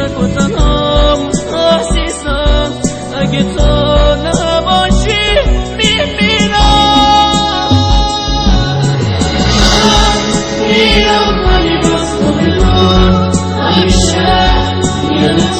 تک و تنها عزیزم، اگه تو نباشی میمیرم. میرم ولی باز تو بدون همیشه یادت